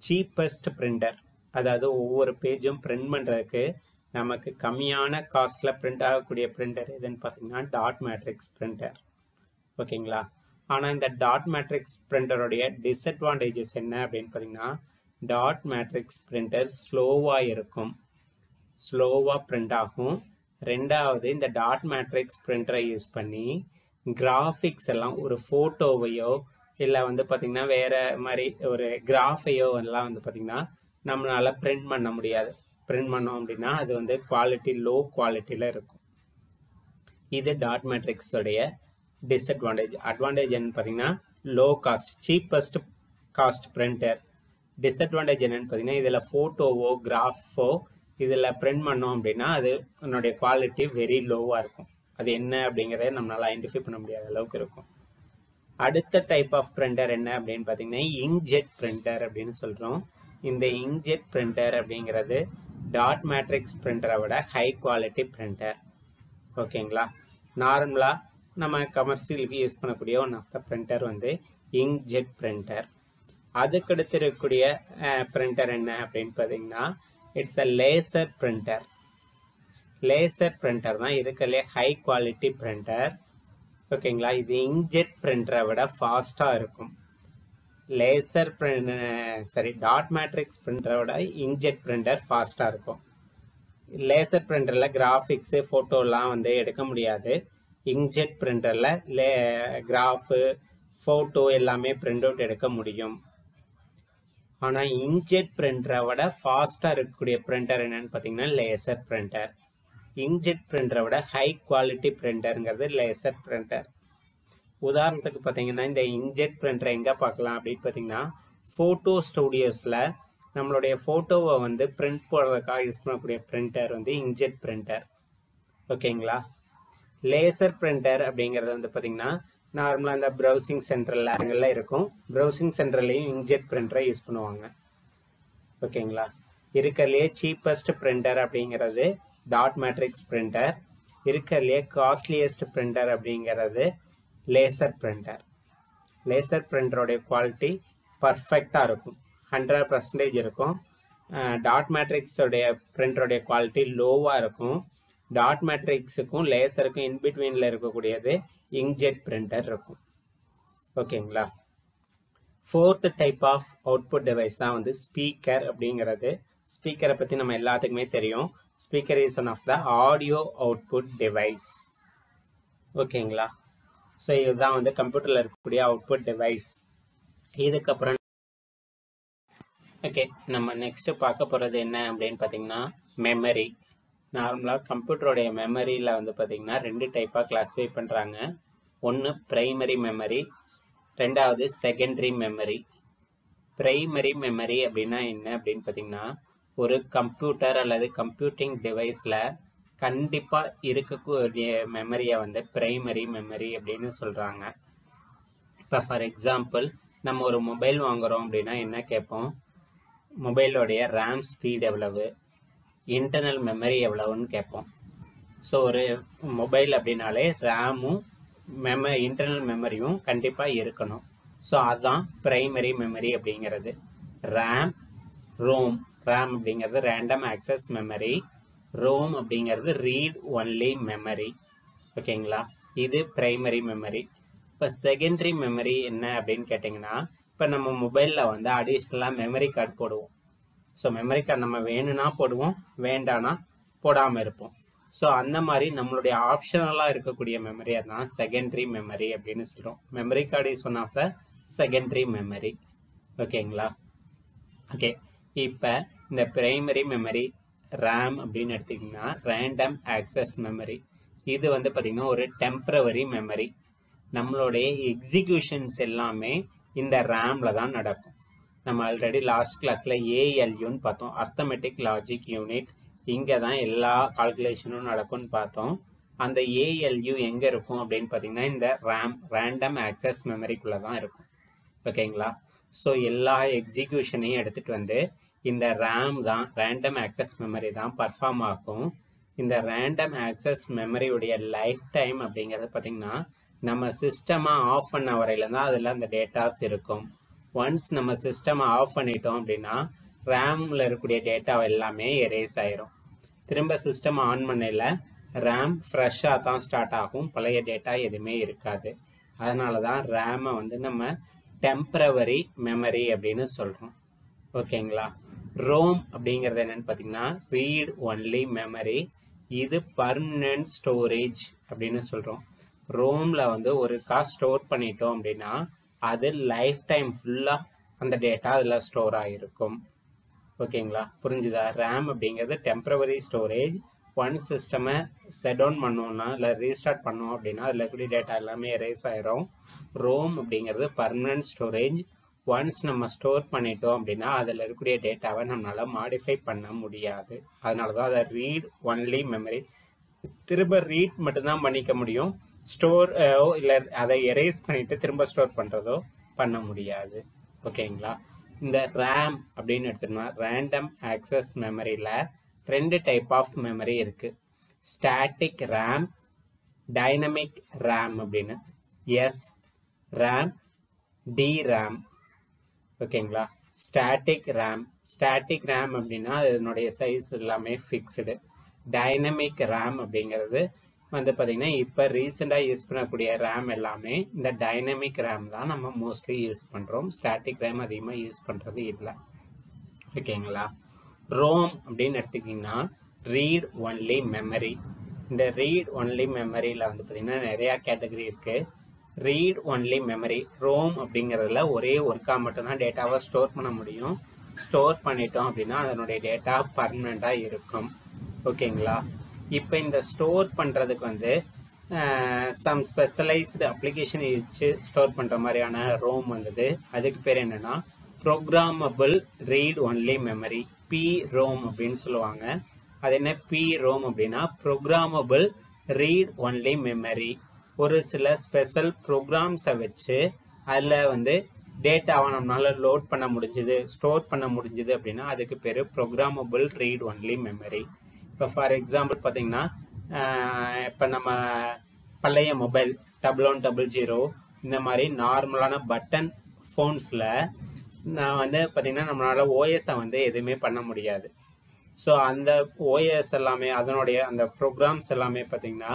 சீப்பஸ்ட் பிரிண்டர். அதாவது ஒவ்வொரு பேஜும் பிரிண்ட் பண்ணுறதுக்கு நமக்கு கம்மியான காஸ்ட்டில் பிரிண்ட் ஆகக்கூடிய பிரிண்டர் எதுன்னு பார்த்தீங்கன்னா டாட் மேட்ரிக்ஸ் பிரிண்டர். ஓகேங்களா? ஆனால் இந்த டாட் மேட்ரிக்ஸ் பிரிண்டருடைய டிஸ்அட்வான்டேஜஸ் என்ன அப்படின்னு பார்த்தீங்கன்னா டாட் மேட்ரிக்ஸ் பிரிண்டர் ஸ்லோவாக இருக்கும், ஸ்லோவாக பிரிண்ட் ஆகும். ரெண்டாவது இந்த டாட் மேட்ரிக்ஸ் பிரிண்டரை யூஸ் பண்ணி கிராஃபிக்ஸ் எல்லாம் ஒரு ஃபோட்டோவையோ இல்லை வந்து பார்த்திங்கன்னா வேறு மாதிரி ஒரு கிராஃபையோ எல்லாம் வந்து பார்த்திங்கன்னா நம்மளால் பிரிண்ட் பண்ண முடியாது. பிரிண்ட் பண்ணோம் அப்படின்னா அது வந்து குவாலிட்டி லோ குவாலிட்டியில் இருக்கும். இது டாட் மேட்ரிக்ஸோடைய டிஸ்அட்வான்டேஜ். அட்வான்டேஜ் என்னன்னு பார்த்தீங்கன்னா low cost, cheapest cost printer. Disadvantage என்னன்னு பார்த்தீங்கன்னா இதில் ஃபோட்டோவோ கிராஃபோ இதில் பிரிண்ட் பண்ணோம் அப்படின்னா அது அதனுடைய குவாலிட்டி வெரி லோவாக இருக்கும். அது என்ன அப்படிங்கிறத நம்மளால் ஐடென்டிஃபை பண்ண முடியாத அளவுக்கு இருக்கும். அடுத்த டைப் ஆஃப் பிரிண்டர் என்ன அப்படின்னு பார்த்தீங்கன்னா இங்க்ஜெட் பிரிண்டர் அப்படின்னு சொல்கிறோம். இந்த இங்க்ஜெட் பிரிண்டர் அப்படிங்கிறது டாட் மேட்ரிக்ஸ் பிரிண்டரை விட ஹை குவாலிட்டி பிரிண்டர். ஓகேங்களா? நார்மலாக நம்ம கமர்ஷியலுக்கு யூஸ் பண்ணக்கூடிய ஒன் ஆஃப் த பிரிண்டர் வந்து இங்க்ஜெட் பிரிண்டர். அதுக்கடுத்து இருக்கக்கூடிய பிரிண்டர் என்ன அப்படின்னு பார்த்தீங்கன்னா it's a laser printer. Laser printer தான் இருக்கிறதுலே ஹை குவாலிட்டி பிரிண்டர். ஓகேங்களா? இது இங்க்ஜெட் பிரிண்டரை விட ஃபாஸ்ட்டாக இருக்கும். லேசர் டாட் மேட்ரிக்ஸ் பிரிண்டரை விட இங்க்ஜெட் பிரிண்டர் ஃபாஸ்ட்டாக இருக்கும். லேசர் பிரிண்டரில் கிராஃபிக்ஸு ஃபோட்டோலாம் வந்து எடுக்க முடியாது. இங்க்ஜெட் பிரிண்டரில் கிராஃபு ஃபோட்டோ எல்லாமே பிரிண்ட் அவுட் எடுக்க முடியும். ஆனால் இங்க்ஜெட் பிரிண்டரை விட ஃபாஸ்ட்டாக இருக்கக்கூடிய பிரிண்டர் என்னன்னு பார்த்தீங்கன்னா லேசர் பிரிண்டர். இங்க்ஜெட் பிரிண்டரை விட ஹை குவாலிட்டி பிரிண்டருங்கிறது லேசர் பிரிண்டர். உதாரணத்துக்கு பார்த்தீங்கன்னா இந்த இங்க்ஜெட் பிரிண்டரை எங்கே பார்க்கலாம் அப்படின்னு பார்த்தீங்கன்னா ஃபோட்டோ ஸ்டூடியோஸில் நம்மளுடைய ஃபோட்டோவை வந்து பிரிண்ட் போடுறதுக்காக யூஸ் பண்ணக்கூடிய பிரிண்டர் வந்து இங்க்ஜெட் பிரிண்டர். ஓகேங்களா? லேசர் பிரிண்டர் அப்படிங்கிறது வந்து பார்த்தீங்கன்னா நார்மலாக இந்த ப்ரௌசிங் சென்டரில் அங்கெல்லாம் இருக்கும். ப்ரௌசிங் சென்டர்லேயும் இங்க்ஜெட் பிரிண்டரை யூஸ் பண்ணுவாங்க. ஓகேங்களா? இருக்கிறதுலே சீப்பஸ்ட் பிரிண்டர் அப்படிங்கிறது டாட் மேட்ரிக்ஸ் பிரிண்டர். இருக்கிறதுலே காஸ்ட்லியஸ்ட் பிரிண்டர் அப்படிங்கிறது லேசர் பிரிண்டர். லேசர் பிரிண்டருடைய குவாலிட்டி பர்ஃபெக்டாக இருக்கும், 100% இருக்கும். டாட் மேட்ரிக்ஸோடைய பிரிண்டருடைய குவாலிட்டி லோவாக இருக்கும். டாட் மேட்ரிக்ஸுக்கும் லேசருக்கும் இன்பிட்வீனில் இருக்கக்கூடியது இங்க்ஜெட் பிரிண்டர் இருக்கும். ஓகேங்களா? Fourth type of output device தான் வந்து ஸ்பீக்கர் அப்படிங்கிறது. ஸ்பீக்கரை பற்றி நம்ம எல்லாத்துக்குமே தெரியும். Speaker is one of the audio output device. ஓகேங்களா? ஸோ இதுதான் வந்து கம்ப்யூட்டரில் இருக்கக்கூடிய அவுட்புட் டிவைஸ். இதுக்கப்புறம் ஓகே, நம்ம நெக்ஸ்ட்டு பார்க்க போகிறது என்ன அப்படின்னு பார்த்தீங்கன்னா மெமரி. நார்மலாக கம்ப்யூட்டருடைய மெமரியில் வந்து பார்த்திங்கன்னா 2 டைப்பாக கிளாஸிஃபை பண்ணுறாங்க. ஒன்று பிரைமரி மெமரி, ரெண்டாவது செகண்டரி மெமரி. பிரைமரி மெமரி அப்படின்னா என்ன அப்படின்னு பார்த்தீங்கன்னா ஒரு கம்ப்யூட்டர் அல்லது கம்ப்யூட்டிங் டிவைஸில் கண்டிப்பாக இருக்கக்கூடிய மெமரியை வந்து பிரைமரி மெமரி அப்படின்னு சொல்கிறாங்க. இப்போ ஃபார் எக்ஸாம்பிள் நம்ம ஒரு மொபைல் வாங்குகிறோம் அப்படின்னா என்ன கேட்போம்? மொபைலோடைய ரேம் ஸ்பீட் எவ்வளவு, இன்டர்னல் மெமரி எவ்வளவுன்னு கேட்போம். ஸோ ஒரு மொபைல் அப்படின்னாலே ரேமும் இன்டர்னல் மெமரியும் கண்டிப்பாக இருக்கணும். ஸோ அதுதான் பிரைமரி மெமரி அப்படிங்கிறது. ரோம் அப்படிங்கிறது ரேண்டம் ஆக்சஸ் மெமரி, ரோம் அப்படிங்கிறது ரீட் ஒன்லி மெமரி. ஓகேங்களா? இது பிரைமரி மெமரி. இப்போ செகண்டரி மெமரி என்ன அப்படின்னு கேட்டிங்கன்னா இப்போ நம்ம மொபைலில் வந்து அடிஷ்னலாக மெமரி கார்டு போடுவோம். ஸோ மெமரி கார்டு நம்ம வேணும்னா போடுவோம், வேண்டானா போடாமல் இருப்போம். ஸோ அந்த மாதிரி நம்மளுடைய ஆப்ஷனலாக இருக்கக்கூடிய மெமரியை தான் செகண்டரி மெமரி அப்படின்னு சொல்கிறோம். Memory card is one of the secondary memory. ஓகேங்களா? ஓகே, இப்போ இந்த பிரைமரி மெமரி ரேம் அப்படின்னு எடுத்திங்கன்னா ரேண்டம் ஆக்சஸ் மெமரி. இது வந்து பார்த்திங்கன்னா ஒரு டெம்பரவரி மெமரி. நம்மளுடைய எக்ஸிக்யூஷன்ஸ் எல்லாமே இந்த ரேமில் தான் நடக்கும். நம்ம ஆல்ரெடி லாஸ்ட் கிளாஸில் ஏஎல்யூன்னு பார்த்தோம், அர்த்தமெட்டிக் லாஜிக் யூனிட். இங்கே தான் எல்லா கால்குலேஷனும் நடக்கும்னு பார்த்தோம். அந்த ஏஎல்யூ எங்கே இருக்கும் அப்படின்னு பார்த்தீங்கன்னா இந்த ரேண்டம் ஆக்சஸ் மெமரிக்குள்ளே தான் இருக்கும். ஓகேங்களா? ஸோ எல்லா எக்ஸிக்யூஷனையும் எடுத்துகிட்டு வந்து இந்த ரேண்டம் ஆக்சஸ் மெமரி தான் பர்ஃபார்ம் ஆகும். இந்த ரேண்டம் ஆக்சஸ் மெமரியுடைய லைஃப் டைம் அப்படிங்கிறது பார்த்தீங்கன்னா நம்ம சிஸ்டமை ஆஃப் பண்ண வரையில தான் அதில் அந்த டேட்டாஸ் இருக்கும். ஒன்ஸ் நம்ம சிஸ்டமை ஆஃப் பண்ணிட்டோம் அப்படின்னா ரேமில் இருக்கக்கூடிய டேட்டா எல்லாமே எரேஸ் ஆயிரும். திரும்ப சிஸ்டம் ஆன் பண்ணல ரேம் ஃப்ரெஷ்ஷாக தான் ஸ்டார்ட் ஆகும், பழைய டேட்டா எதுவுமே இருக்காது. அதனால தான் ரேமை வந்து நம்ம டெம்பரவரி மெமரி அப்படின்னு சொல்கிறோம். ஓகேங்களா. ரோம் அப்படிங்கிறது என்னன்னு பார்த்தீங்கன்னா ரீட் ஒன்லி மெமரி. இது பர்மனன்ட் ஸ்டோரேஜ் அப்படின்னு சொல்கிறோம். ரோமில் வந்து ஒரு ஸ்டோர் பண்ணிட்டோம் அப்படின்னா அது லைஃப் டைம் ஃபுல்லாக அந்த டேட்டா அதில் ஸ்டோர் ஆகிருக்கும். ஓகேங்களா, புரிஞ்சுதா? ரேம் அப்படிங்கிறது டெம்பரவரி ஸ்டோரேஜ். ஒன் சிஸ்டமை செட் டவுன் பண்ணோம்னா இல்லை ரீஸ்டார்ட் பண்ணோம் அப்படின்னா அதில் இருக்கக்கூடிய டேட்டா எல்லாமே எரேஸ் ஆயிரும். ரோம் அப்படிங்கிறது பர்மனன்ட் ஸ்டோரேஜ். ஒன்ஸ் நம்ம ஸ்டோர் பண்ணிட்டோம் அப்படின்னா அதில் இருக்கக்கூடிய டேட்டாவை நம்மளால் மாடிஃபை பண்ண முடியாது. அதனால தான் அதை ரீட் ஒன்லி மெமரி. திரும்ப ரீட் மட்டும்தான் பண்ணிக்க முடியும், ஸ்டோர் இல்லை அதை எரேஸ் பண்ணிட்டு திரும்ப ஸ்டோர் பண்ணுறதோ பண்ண முடியாது. ஓகேங்களா. இந்த ரேம் அப்படின்னு எடுத்தோம்னா ரேண்டம் ஆக்சஸ் மெமரியில் 2 டைப் ஆஃப் மெமரி இருக்குது. ஸ்டாட்டிக் ரேம், டைனமிக் ரேம் அப்படின்னு. S RAM, D RAM. ஓகேங்களா. ஸ்டாட்டிக் ரேம் அப்படின்னா அதனுடைய சைஸ் எல்லாமே ஃபிக்ஸ்டு. டைனமிக் ரேம் அப்படிங்கிறது வந்து பார்த்தீங்கன்னா இப்போ ரீசெண்டாக யூஸ் பண்ணக்கூடிய ரேம் எல்லாமே இந்த டைனமிக் ரேம் தான் நம்ம மோஸ்ட்லி யூஸ் பண்ணுறோம். ஸ்டாட்டிக் ரேம் அதிகமாக யூஸ் பண்ணுறது இல்லை. ஓகேங்களா. ரோம் அப்படின்னு எடுத்துக்கிட்டிங்கன்னா ரீட் ஒன்லி மெமரி. இந்த ரீட் ஒன்லி மெமரியில் வந்து பார்த்திங்கன்னா நிறையா கேட்டகரி இருக்குது. ரீட் ஒன்லி மெமரி ரோம் அப்படிங்கிறதுல ஒரே ஒர்க்காக மட்டும்தான் டேட்டாவை ஸ்டோர் பண்ண முடியும். ஸ்டோர் பண்ணிட்டோம் அப்படின்னா அதனுடைய டேட்டா பர்மனெண்ட்டாக இருக்கும். ஓகேங்களா. இப்போ இந்த ஸ்டோர் பண்ணுறதுக்கு வந்து சம் ஸ்பெஷலைஸ்டு அப்ளிகேஷன் வச்சு ஸ்டோர் பண்ணுற மாதிரியான ரோம் வந்தது. அதுக்கு பேர் என்னென்னா programmable read only memory, PROM அப்படின்னு சொல்லுவாங்க. அது என்ன PROM அப்படின்னா ப்ரோக்ராமபிள் ரீட் ஒன்லி மெமரி. ஒரு சில ஸ்பெஷல் ப்ரோக்ராம்ஸை வச்சு அதில் வந்து டேட்டாவை நம்மளால் லோட் பண்ண முடிஞ்சுது, ஸ்டோர் பண்ண முடிஞ்சுது அப்படின்னா அதுக்கு பேர் ப்ரோக்ராமபிள் ரீட் ஒன்லி மெமரி. இப்போ ஃபார் எக்ஸாம்பிள் பார்த்தீங்கன்னா இப்போ நம்ம பழைய மொபைல் 1100 இந்த மாதிரி நார்மலான பட்டன் ஃபோன்ஸில் நான் வந்து பார்த்திங்கன்னா நம்மளால் ஓஎஸை வந்து எதுவுமே பண்ண முடியாது. ஸோ அந்த ஓஎஸ் எல்லாமே அதனுடைய அந்த ப்ரோக்ராம்ஸ் எல்லாமே பார்த்திங்கன்னா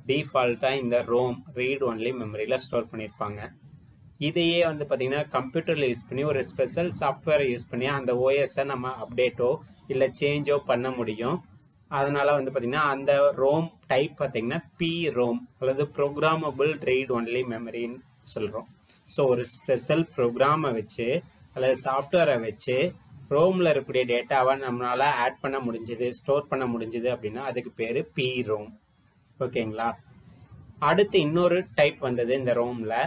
டிஃபால்ட்டாக இந்த ரோம் ரீட் ஒன்லி மெமரியில் ஸ்டோர் பண்ணியிருப்பாங்க. இதையே வந்து பார்த்திங்கன்னா கம்ப்யூட்டரில் யூஸ் பண்ணி ஒரு ஸ்பெஷல் சாஃப்ட்வேரை யூஸ் பண்ணி அந்த ஓஎஸை நம்ம அப்டேட்டோ இல்லை சேஞ்சோ பண்ண முடியும். அதனால வந்து பார்த்திங்கன்னா அந்த ரோம் டைப் பார்த்திங்கன்னா PROM அல்லது ப்ரோக்ராமபிள் ரீட் ஒன்லி மெமரின்னு சொல்கிறோம். ஸோ ஒரு ஸ்பெஷல் ப்ரோக்ராமை வச்சு அல்லது சாஃப்ட்வேரை வச்சு ரோமில் இருக்கக்கூடிய டேட்டாவை நம்மளால் ஆட் பண்ண முடிஞ்சுது, ஸ்டோர் பண்ண முடிஞ்சுது அப்படின்னா அதுக்கு பேர் PROM. ஓகேங்களா. அடுத்து இன்னொரு டைப் வந்தது இந்த ரோமில்.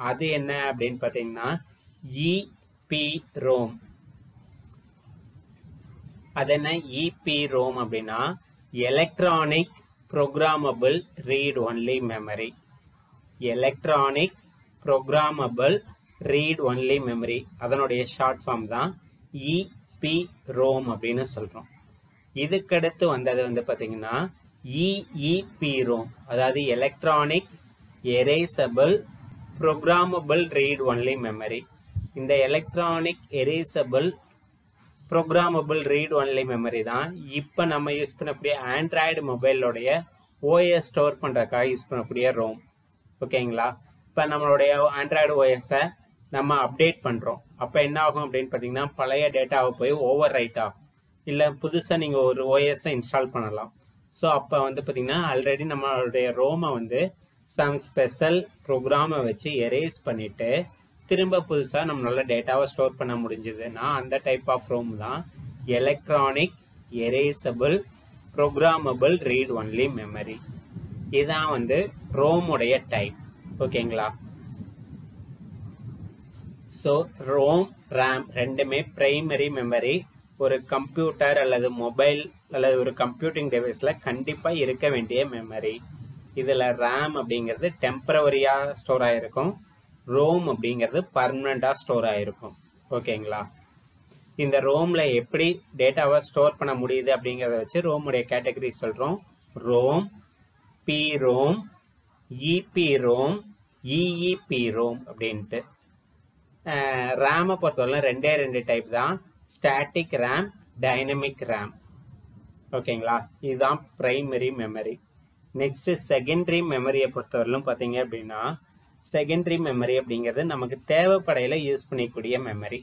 அது என்ன அப்படின்னு பார்த்தீங்கன்னா EPROM. அது என்ன EPROM அப்படின்னா electronic programmable read only memory. Electronic programmable read only memory அதனுடைய ஷார்ட் ஃபார்ம் தான் EPROM அப்படின்னு சொல்கிறோம். இதுக்கடுத்து வந்தது வந்து பார்த்தீங்கன்னா EEPROM, அதாவது electronic erasable programmable read only memory. இந்த electronic erasable programmable read only memory தான் இப்போ நம்ம யூஸ் பண்ணக்கூடிய ஆண்ட்ராய்டு மொபைலோடைய ஓஎஸ் ஸ்டோர் பண்ணுறதுக்காக யூஸ் பண்ணக்கூடிய ரோம். ஓகேங்களா. இப்போ நம்மளுடைய ஆண்ட்ராய்டு ஓஎஸை நம்ம அப்டேட் பண்ணுறோம். அப்போ என்ன ஆகும் அப்படின்னு பார்த்தீங்கன்னா பழைய டேட்டாவை போய் ஓவர் ரைட் ஆகும். இல்லை புதுசாக நீங்கள் ஒரு ஓஎஸை இன்ஸ்டால் பண்ணலாம். ஸோ அப்போ வந்து பார்த்தீங்கன்னா ஆல்ரெடி நம்மளுடைய ரோமை வந்து சம் ஸ்பெஷல் ப்ரோக்ராமை வச்சு எரேஸ் பண்ணிவிட்டு திரும்ப புதுசாக நம்மளால டேட்டாவை ஸ்டோர் பண்ண முடிஞ்சதுன்னா அந்த டைப் ஆஃப் ரோம் தான் electronic erasable programmable read only memory. இதுதான் வந்து ரோமுடைய டைப். ஓகேங்களா. ஸோ ரோம் ரேம் ரெண்டுமே பிரைமரி மெமரி. ஒரு கம்ப்யூட்டர் அல்லது மொபைல் அல்லது ஒரு கம்ப்யூட்டிங் டிவைஸில் கண்டிப்பாக இருக்க வேண்டிய மெமரி. இதில் ரேம் அப்படிங்கிறது டெம்பரவரியாக ஸ்டோர் ஆகிருக்கும், ரோம் அப்படிங்கிறது பர்மனெண்ட்டாக ஸ்டோர் ஆகிருக்கும். ஓகேங்களா. இந்த ரோமில் எப்படி டேட்டாவை ஸ்டோர் பண்ண முடியுது அப்படிங்கிறத வச்சு ரோமுடைய கேட்டகரி சொல்கிறோம். ரோம், PROM, EPROM, EEPROM அப்படின்ட்டு. ரேமை பொறுத்தவரை ரெண்டு டைப் தான், ஸ்டாட்டிக் ரேம், டைனமிக் ரேம். ஓகேங்களா, இதுதான் பிரைமரி மெமரி. நெக்ஸ்ட்டு செகண்டரி மெமரியை பொறுத்தவரையிலும் பார்த்தீங்க அப்படின்னா, செகண்டரி மெமரி அப்படிங்கிறது நமக்கு தேவைப்படையில் யூஸ் பண்ணிக்கூடிய மெமரி.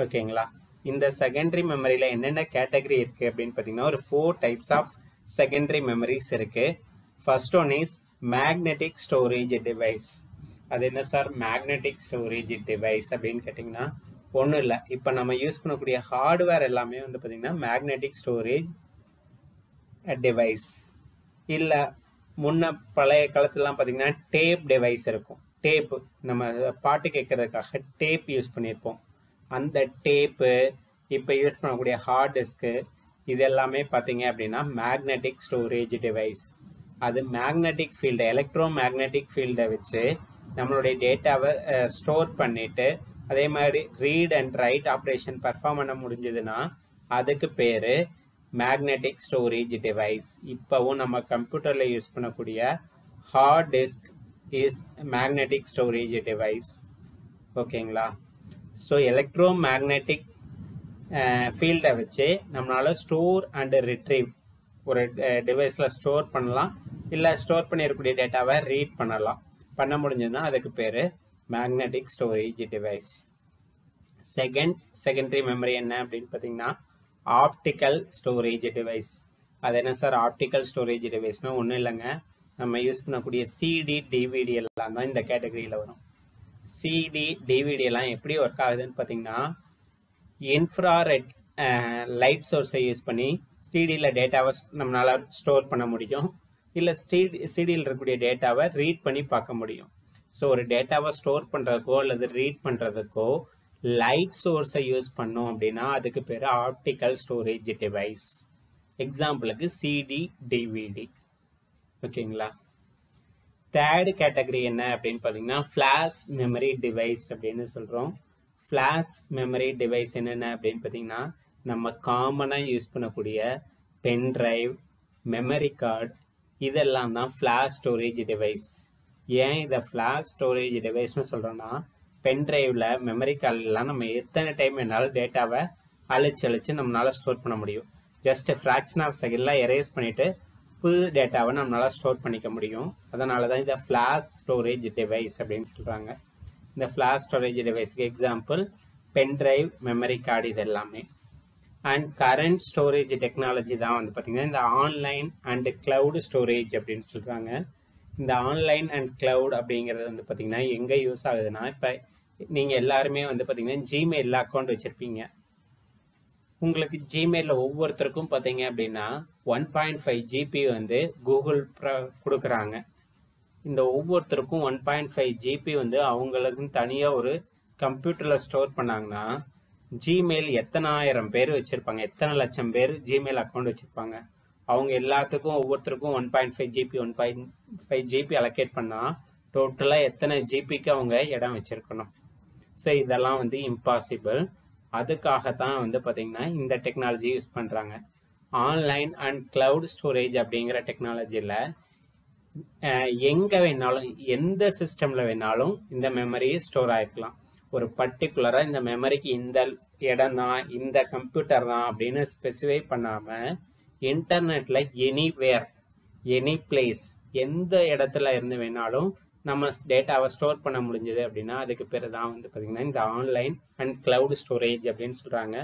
ஓகேங்களா, இந்த செகண்டரி மெமரியில் என்னென்ன கேட்டகரி இருக்குது அப்படின்னு பார்த்தீங்கன்னா, ஒரு 4 டைப்ஸ் ஆஃப் செகண்டரி மெமரிஸ் இருக்குது. First one is magnetic storage device. அது என்ன சார் மேக்னெட்டிக் ஸ்டோரேஜ் டிவைஸ் அப்படின்னு கேட்டிங்கன்னா, ஒன்றும் இல்லை, இப்போ நம்ம யூஸ் பண்ணக்கூடிய ஹார்ட்வேர் எல்லாமே வந்து பார்த்திங்கன்னா மேக்னெட்டிக் ஸ்டோரேஜ் டிவைஸ். இல்லை முன்ன பழைய காலத்துலலாம் பார்த்திங்கன்னா டேப் டிவைஸ் இருக்கும். டேப்பு நம்ம பாட்டு கேட்கறதுக்காக டேப் யூஸ் பண்ணியிருப்போம். அந்த டேப்பு, இப்போ யூஸ் பண்ணக்கூடிய ஹார்ட் டிஸ்க்கு, இது எல்லாமே பார்த்தீங்க அப்படின்னா மேக்னெட்டிக் ஸ்டோரேஜ் டிவைஸ். அது மேக்னெட்டிக் ஃபீல்டை, எலக்ட்ரோ மேக்னெட்டிக் ஃபீல்டை வச்சு நம்மளுடைய டேட்டாவை ஸ்டோர் பண்ணிவிட்டு அதே மாதிரி read and right operation perform பண்ண முடிஞ்சதுன்னா அதுக்கு பேர் மேக்னெட்டிக் ஸ்டோரேஜ் டிவைஸ். இப்போவும் நம்ம கம்ப்யூட்டரில் யூஸ் பண்ணக்கூடிய hard disk is magnetic storage device. ஓகேங்களா, ஸோ எலக்ட்ரோ மேக்னெட்டிக் ஃபீல்டை வச்சு நம்மளால் ஸ்டோர் அண்ட் ரிட்ரீவ் ஒரு டிவைஸில் ஸ்டோர் பண்ணலாம், இல்லை ஸ்டோர் பண்ணியிருக்கக்கூடிய டேட்டாவை ரீட் பண்ண முடிஞ்சதுன்னா அதுக்கு பேர் magnetic storage device. Secondary memory என்ன அப்படின்னு பார்த்தீங்கன்னா ஆப்டிக்கல் ஸ்டோரேஜ் டிவைஸ். அது என்ன சார் ஆப்டிக்கல் ஸ்டோரேஜ் டிவைஸ்னால் ஒன்றும் இல்லைங்க, நம்ம யூஸ் பண்ணக்கூடிய சிடி டிவிடி எல்லாம் தான் இந்த கேட்டகரியில் வரும். சிடி டிவிடி எல்லாம் எப்படி ஒர்க் ஆகுதுன்னு பார்த்தீங்கன்னா, இன்ஃப்ராரெட் லைட் சோர்ஸை யூஸ் பண்ணி சிடியில் டேட்டாவை நம்மளால் ஸ்டோர் பண்ண முடியும், இல்லை சிடியில் இருக்கக்கூடிய டேட்டாவை ரீட் பண்ணி பார்க்க முடியும். ஸோ ஒரு டேட்டாவை ஸ்டோர் பண்ணுறதுக்கோ அல்லது ரீட் பண்ணுறதுக்கோ லைட் சோர்ஸை யூஸ் பண்ணோம் அப்படின்னா அதுக்கு பேர் ஆப்டிக்கல் ஸ்டோரேஜ் டிவைஸ். எக்ஸாம்பிளுக்கு சிடி டிவிடி. ஓகேங்களா, தேர்ட் கேட்டகரி என்ன அப்படின்னு பார்த்தீங்கன்னா ஃப்ளாஷ் மெமரி டிவைஸ் அப்படின்னு சொல்கிறோம். ஃப்ளாஷ் மெமரி டிவைஸ் என்னென்ன அப்படின்னு பார்த்தீங்கன்னா, நம்ம காமனாக யூஸ் பண்ணக்கூடிய பென் டிரைவ், மெமரி கார்டு, இதெல்லாம் தான் ஃப்ளாஷ் ஸ்டோரேஜ் டிவைஸ். ஏன் இதை ஃப்ளாஷ் ஸ்டோரேஜ் டிவைஸ்னு சொல்கிறோன்னா, பென் டிரைவில் மெமரி கார்டெலாம் நம்ம எத்தனை டைம் வேணாலும் டேட்டாவை அழிச்சு நம்மளால் ஸ்டோர் பண்ண முடியும். ஜஸ்ட் ஃப்ராக்ஷன் ஆஃப் செகண்டில் எரேஸ் பண்ணிவிட்டு புது டேட்டாவை நம்மளால் ஸ்டோர் பண்ணிக்க முடியும். அதனால தான் இதை ஃப்ளாஷ் ஸ்டோரேஜ் டிவைஸ் அப்படின்னு சொல்கிறாங்க. இந்த ஃப்ளாஷ் ஸ்டோரேஜ் டிவைஸுக்கு example pen drive, memory card, இது எல்லாமே. அண்ட் கரண்ட் ஸ்டோரேஜ் டெக்னாலஜி தான் வந்து பார்த்திங்கன்னா இந்த ஆன்லைன் அண்ட் கிளவுட் ஸ்டோரேஜ் அப்படின்னு சொல்கிறாங்க. இந்த ஆன்லைன் அண்ட் கிளவுட் அப்படிங்கிறது வந்து பார்த்திங்கன்னா எங்கே யூஸ் ஆகுதுன்னா, இப்போ நீங்கள் எல்லாருமே வந்து பார்த்திங்கன்னா ஜிமெயிலில் அக்கௌண்ட் வச்சுருப்பீங்க. உங்களுக்கு ஜிமெயிலில் ஒவ்வொருத்தருக்கும் பார்த்தீங்க அப்படின்னா 1.5 GB வந்து கூகுள் கொடுக்குறாங்க. இந்த ஒவ்வொருத்தருக்கும் 1.5 GB வந்து அவங்களுக்கும் தனியாக ஒரு கம்ப்யூட்டரில் ஸ்டோர் பண்ணாங்கன்னா ஜிமெயில் எத்தனை ஆயிரம் பேர் வச்சுருப்பாங்க, எத்தனை லட்சம் பேர் ஜிமெயில் அக்கௌண்ட் வச்சுருப்பாங்க. அவங்க எல்லாத்துக்கும் ஒவ்வொருத்தருக்கும் 1.5 GB அலோகேட் பண்ணால் டோட்டலாக எத்தனை ஜிபிக்கு அவங்க இடம் வச்சுருக்கணும். ஸோ இதெல்லாம் வந்து இம்பாசிபிள். அதுக்காகத்தான் வந்து பார்த்திங்கன்னா இந்த டெக்னாலஜி யூஸ் பண்ணுறாங்க. ஆன்லைன் அண்ட் கிளவுட் ஸ்டோரேஜ் அப்படிங்கிற டெக்னாலஜியில் எங்கே வேணாலும் எந்த சிஸ்டமில் வேணாலும் இந்த மெமரி ஸ்டோர் ஆகிருக்கலாம். ஒரு பர்டிகுலராக இந்த மெமரிக்கு இந்த இடம் தான், இந்த கம்ப்யூட்டர் தான் அப்படின்னு ஸ்பெசிஃபை பண்ணாமல் இன்டர்நெட்டில் எனிவேர், எனி பிளேஸ், எந்த இடத்துல இருந்து வேணாலும் நம்ம டேட்டாவை ஸ்டோர் பண்ண முடிஞ்சது அப்படின்னா அதுக்கு பேர் தான் வந்து பார்த்திங்கன்னா இந்த ஆன்லைன் அண்ட் கிளவுட் ஸ்டோரேஜ் அப்படின்னு சொல்கிறாங்க.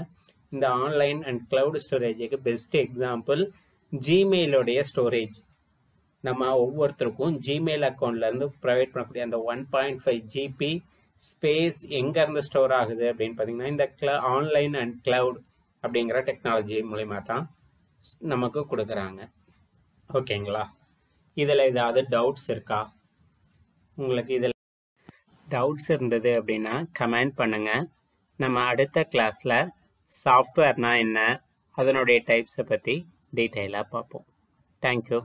இந்த ஆன்லைன் அண்ட் கிளவுட் ஸ்டோரேஜுக்கு பெஸ்ட் எக்ஸாம்பிள் ஜிமெயிலோடைய ஸ்டோரேஜ். நம்ம ஒவ்வொருத்தருக்கும் ஜிமெயில் அக்கௌண்ட்லேருந்து ப்ரொவைட் பண்ணக்கூடிய அந்த 1.5 GB ஸ்பேஸ் எங்கேருந்து ஸ்டோர் ஆகுது அப்படின்னு பார்த்தீங்கன்னா இந்த ஆன்லைன் அண்ட் கிளவுட் அப்படிங்கிற டெக்னாலஜி மூலிமா தான் நமக்கு கொடுக்குறாங்க. ஓகேங்களா, இதில் ஏதாவது டவுட்ஸ் இருக்கா? உங்களுக்கு இதில் டவுட்ஸ் இருந்தது அப்படின்னா கமெண்ட் பண்ணுங்கள். நம்ம அடுத்த கிளாஸில் சாஃப்ட்வேர்னால் என்ன, அதனுடைய டைப்ஸை பற்றி டீட்டெயிலாக பார்ப்போம். தேங்க்யூ.